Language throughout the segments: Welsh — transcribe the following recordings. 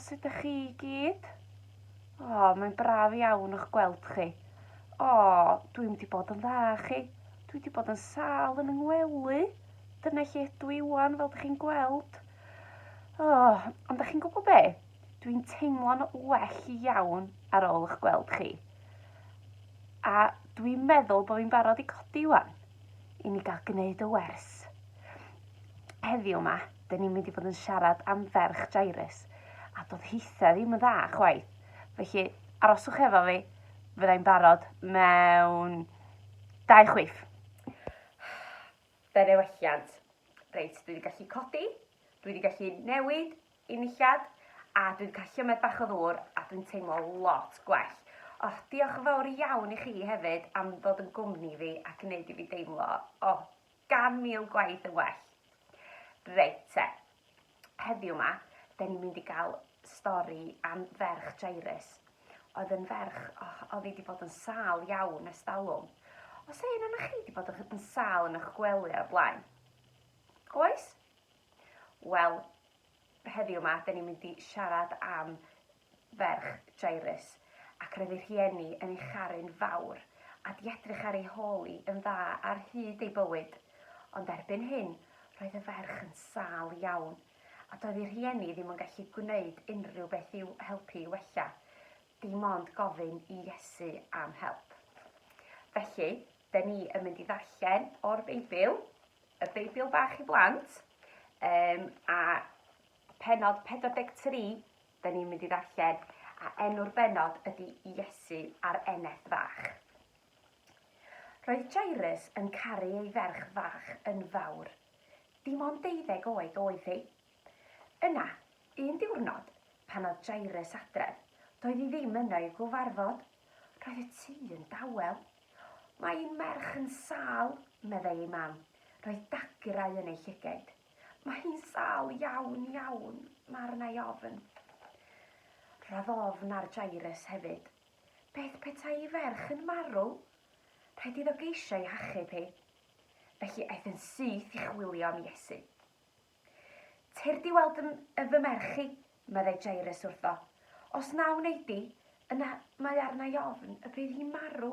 sut ydych chi i gyd? Mae'n braf iawn eich gweld chi. Dwi'n wedi bod yn dda chi. Dwi wedi bod yn sal yn yngwely. Dyna lle ydw i wan fel ydych chi'n gweld. Ond ydych chi'n gwybod be? Dwi'n teimlo'n well iawn ar ôl eich gweld chi. A dwi'n meddwl bod fi'n barod i codi wan i ni gael gwneud y wers. Heddiw yma, dyn ni'n mynd i fod yn siarad am ferch Jairus, a doedd hitha ddim yn dda chwaith. Felly, aroswch efo fi, fyddai'n barod mewn 2 chwith. Dyna welliant. Reit, dwi wedi gallu codi, dwi wedi gallu newid, unillad, a dwi wedi gallu ymed bach o ddŵr, a dwi'n teimlo lot gwell. Diolch yn fawr iawn i chi hefyd am ddod yn gwmni fi a gwneud i fi deimlo 100,000 gwaith yn well. Reit te, heddiw yma, da ni'n mynd i gael stori am ferch Jairus. Oedd yn ferch, oedd hi wedi bod yn sal iawn ers talwm. Os ein yna chi wedi bod yn sal yn eich gwely ar blaen? Oes? Wel, heddiw yma, da ni'n mynd i siarad am ferch Jairus. Ac roedd ei rhieni yn ei charu'n fawr a di edrych ar ei holi yn dda ar hyd ei bywyd. Ond erbyn hyn, roedd y ferch yn sal iawn, a doedd ei rhieni ddim yn gallu gwneud unrhyw beth i'w helpu i wella, dim ond gofyn i Iesu am help. Felly, da ni yn mynd i ddarllen o'r Beibl, y Beibl bach i blant, a pennod 43, da ni'n mynd i ddarllen, a enw'r bennod ydy Iesu a'r eneth fach. Roedd Jairus yn caru ei ferch fach yn fawr. Dim ond 12 oed oedd hi. Yna, un diwrnod, pan oedd Jairus adref, doedd hi ddim yno i'w gyfarfod. Roedd y tŷ yn dawel. Mae'n merch yn sal, meddai ei mam. Roedd dagrau yn ei llygaid. Mae'n sal iawn, mae'r nai ofn. Roedd ofn ar Jairus hefyd. Beth petai ei ferch yn marw? Rhaid iddo geisio ei hachub hi. Felly aeth yn syth i chwilio am Iesu. Tyr di weld fy merch i, meddai Jairus wrtho. Os na wneud di, yna mae arna i ofn y bydd hi'n marw.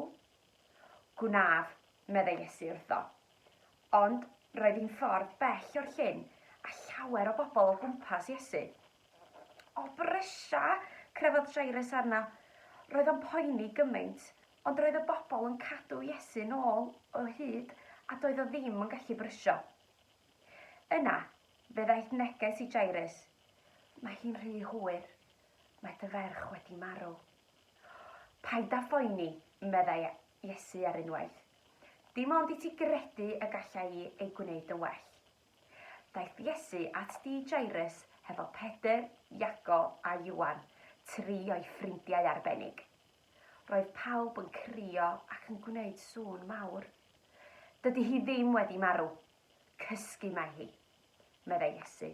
Gwnaf, meddai Iesu wrtho. Ond roedd hi'n ffordd bell o'r llyn a llawer o bobl o gwmpas Iesu. O brysia, crefodd Jairus arna. Roedd o'n poeni gymaint, ond roedd y bobl yn cadw Iesu nôl o hyd a doedd o ddim yn gallu brysio. Yna, fe ddaeth neges i Jairus. Mae hi'n rhy hwyr. Mae dy ferch wedi marw. Paid â phoeni, meddai Iesu ar unwaith. Dim ond i ti gredu y gallai i ei gwneud yn well. Daeth Iesu at di Jairus hefo Pedr, Iago a Iwan, 3 o'i ffrindiau arbennig. Roedd pawb yn crio ac yn gwneud sŵn mawr. Dydy hi ddim wedi marw. Cysgu mae hi, meddai Iesu.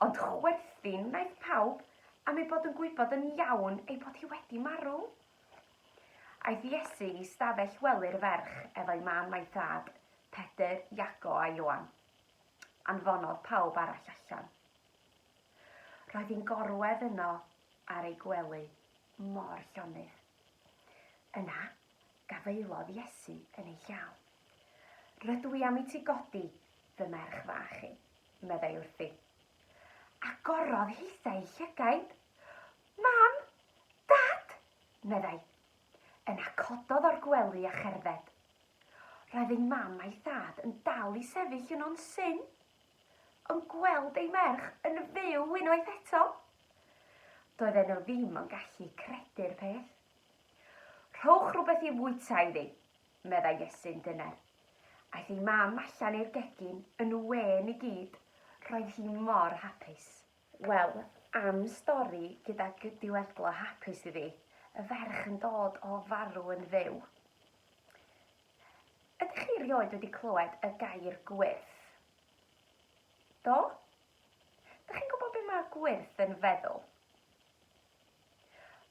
Ond chwerthin wnaeth pawb am ei bod yn gwybod yn iawn ei bod hi wedi marw. Aeth Iesu i stafell wely'r ferch efo'i mam a'i thad, Pedr, Iago a Iwan. Anfonodd pawb arall allan. Roedd hi'n gorwedd yno ar ei gwely mor llonydd. Yna, gafaelodd Iesu yn ei llaw. Rydw i am i ti godi, fy merch fach i, meddai wrthi. Agorodd hitha ei llygaid. Mam, Dad, meddai. Yna cododd o'r gwely a cherdded. Roedd ei mam a'i thad yn dal i sefyll yn o'n syn, yn gweld ei merch yn fyw unwaith eto. Doedden nhw ddim yn gallu credu'r peth. Rhowch rhywbeth i fwyta iddi, meddai Iesu'n dyner. Aeth ei mam allan i'r gegin yn wen i gyd, roedd hi mor hapus. Wel, am stori gyda diweddglo hapus iddi, y ferch yn dod o farw yn fyw. Ydych chi rioed wedi clywed y gair gwyrth? Do? Ydych chi'n gwybod beth mae gwyrth yn feddwl?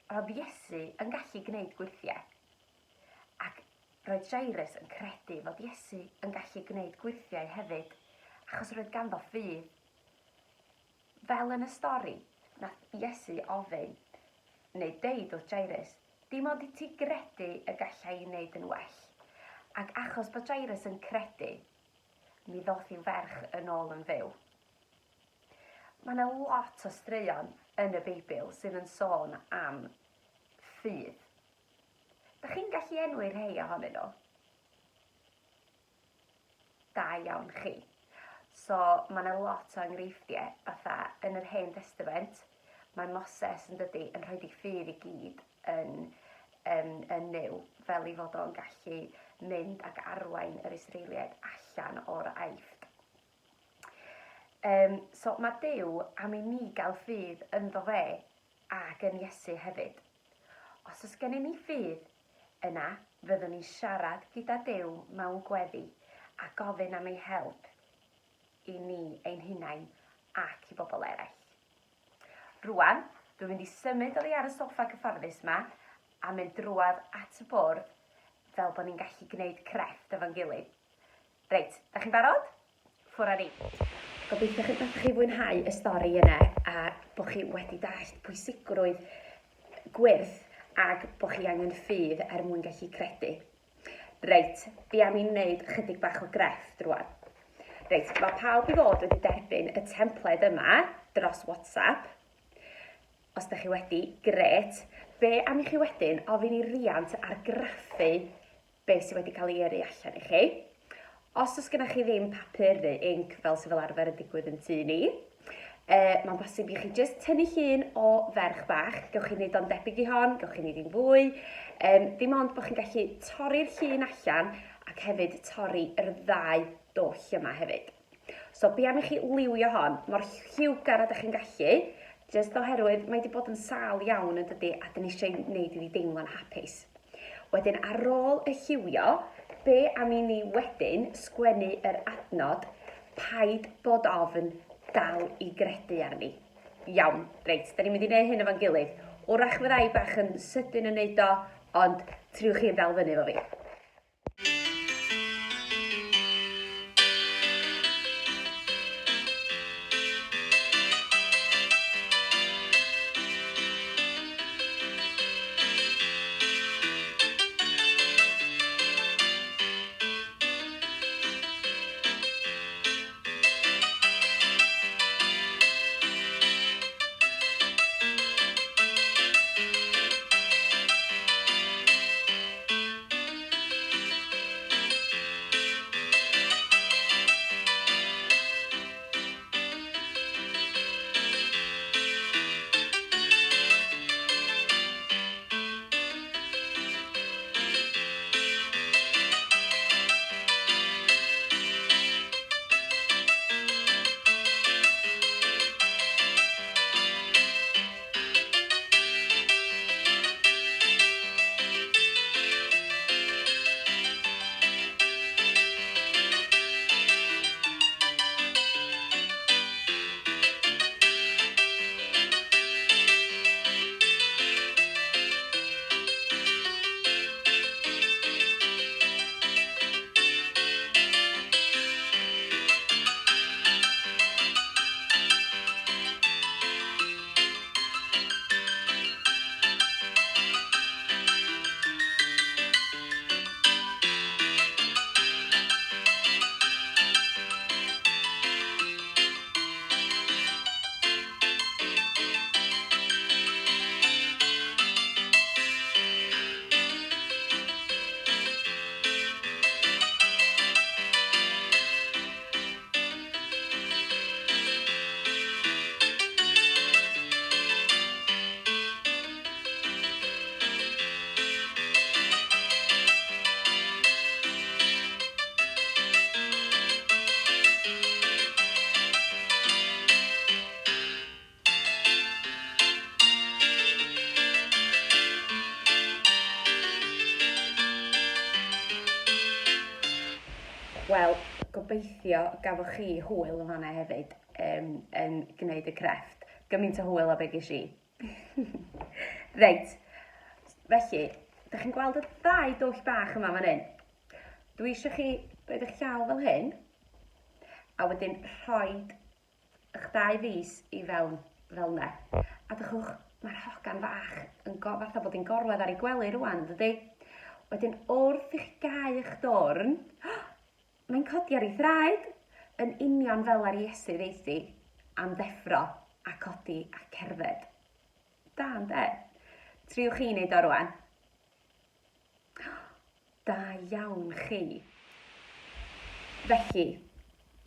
Roedd Iesu yn gallu gwneud gwyrthiau. Ac roedd Jairus yn credu fod Iesu yn gallu gwneud gwyrthiau hefyd, achos roedd ganddo ffydd. Fel yn y stori, nath Iesu ofyn, neu deud wrth Jairus, dim ond i ti gredu y gallai i wneud yn well. Ac achos bod Jairus yn credu, mi ddoth i'w ferch yn ôl yn fyw. Mae yna lot o straeon yn y Beibl sydd yn sôn am ffydd. Da chi'n gallu enwi rhai ohonyn nhw? Da iawn chi. So mae yna lot o enghreifftiau fatha yn yr Hen Testament. Mae Moses yn dydi yn rhoi ffydd i gyd yn nyw, fel i fod o'n gallu mynd ac arwain yr Israeliaid allan o'r Aifft. So mae Duw am i ni gael ffydd ynddo fe ac yn Iesu hefyd. Os oes gen i ni ffydd, yna fyddwn ni'n siarad gyda Duw mewn gweddi a gofyn am ei help i ni ein hunain ac i bobl eraill. Rwan, dwi'n mynd i symud oddi ar y soffa cyfforddus yma a mynd drwad at y bwrdd fel bod ni'n gallu gwneud crefft efo'n gilydd. Reit, da chi'n barod? Ffwr â ni. Gobeithio chi fwynhau y stori yna a bod chi wedi dallt pwysigrwydd gwyrth ac bod chi angen ffydd mwyn gallu credu. Reit, fi am i wneud chydig bach o grefft rwan. Reit, mae pawb i fod wedi derbyn y templed yma dros WhatsApp. Os da chi wedi, gret. Be am i chi wedyn ofyn i riant argraffu be sydd wedi cael ei yrru allan i chi. Os oes gennych chi ddim papur neu inc fel sydd fel arfer yn digwydd yn tŷ ni, mae'n bosib i chi jyst tynnu llun o ferch bach. Gewch chi wneud o'n debyg i hon, gewch chi wneud un fwy. Dim ond bod chi'n gallu torri'r llun allan ac hefyd torri yr ddau dwll yma hefyd. So bi am i chi liwio hon, mor lliwgar ydych chi'n gallu, jyst oherwydd mae wedi bod yn sâl iawn yn dydi a dyn ni eisiau gwneud i ni deimlo'n hapus. Wedyn ar ôl y lliwio, be am i ni wedyn sgwennu yr adnod paid bod ofn dal i gredu arni. Iawn, reit, da ni'n mynd i wneud hyn efo'n gilydd. Wrach fyddai bach yn sydyn yn neud o, ond triwch chi'n dal fyny efo fi. Wel, gobeithio gafoch chi hwyl yn fanna hefyd yn gwneud y crefft. Gymaint o hwyl o be ges i. Reit, felly, da chi'n gweld y ddau dwll bach yma fan hyn? Dwi eisiau chi roed eich llaw fel hyn, a wedyn rhoi eich dau fus i fewn fel yna. A dychwch, mae'r hogan fach yn fatha bod hi'n gorwedd ar ei gwely rwan, dydy. Wedyn wrth i chi gau eich dorn, mae'n codi ar ei thraed, yn union fel ar Iesu ddeithi, am ddeffro a codi a cerdded. Da, ynde? Triwch chi wneud o rwan. Da iawn chi. Felly,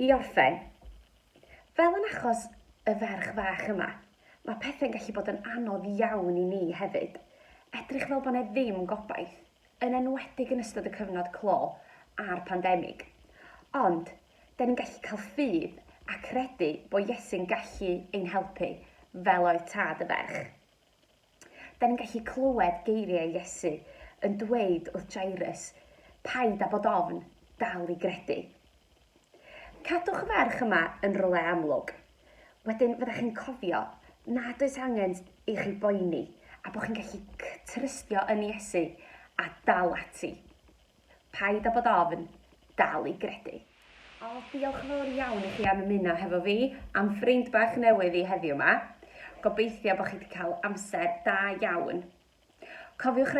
i orffen, fel yn achos y ferch fach yma, mae pethau'n gallu bod yn anodd iawn i ni hefyd. Edrych fel bod yna ddim gobaith, yn enwedig yn ystod y cyfnod clo a'r pandemig. Ond, da ni'n gallu cael ffydd a credu bod Iesu'n gallu ein helpu fel oedd tad y ferch. Da ni'n gallu clywed geiriau Iesu yn dweud wrth Jairus, paid â bod ofn, dal i gredu. Cadwch y ferch yma yn rywle amlwg. Wedyn fyddech chi'n cofio nad oes angen i chi boeni a bod chi'n gallu trystio yn Iesu a dal ati. Paid â bod ofn, dal i gredu. Diolch yn fawr iawn i chi am ymuno hefo fi am ffrind bach newydd i heddiw yma. Gobeithio bod chi wedi cael amser da iawn. Cofiwch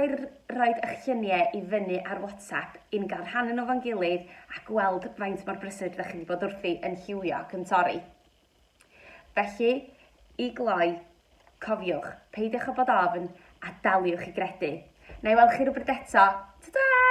roed eich lluniau i fyny ar WhatsApp i'n gael rhan nhw fo'n gilydd a gweld faint mor brysur ydych chi wedi bod wrthi yn lliwio ac yn torri. Felly, i gloi, cofiwch, peidiwch o bod ofn a daliwch i gredu. Na i weld chi rhywbryd eto. Ta-da!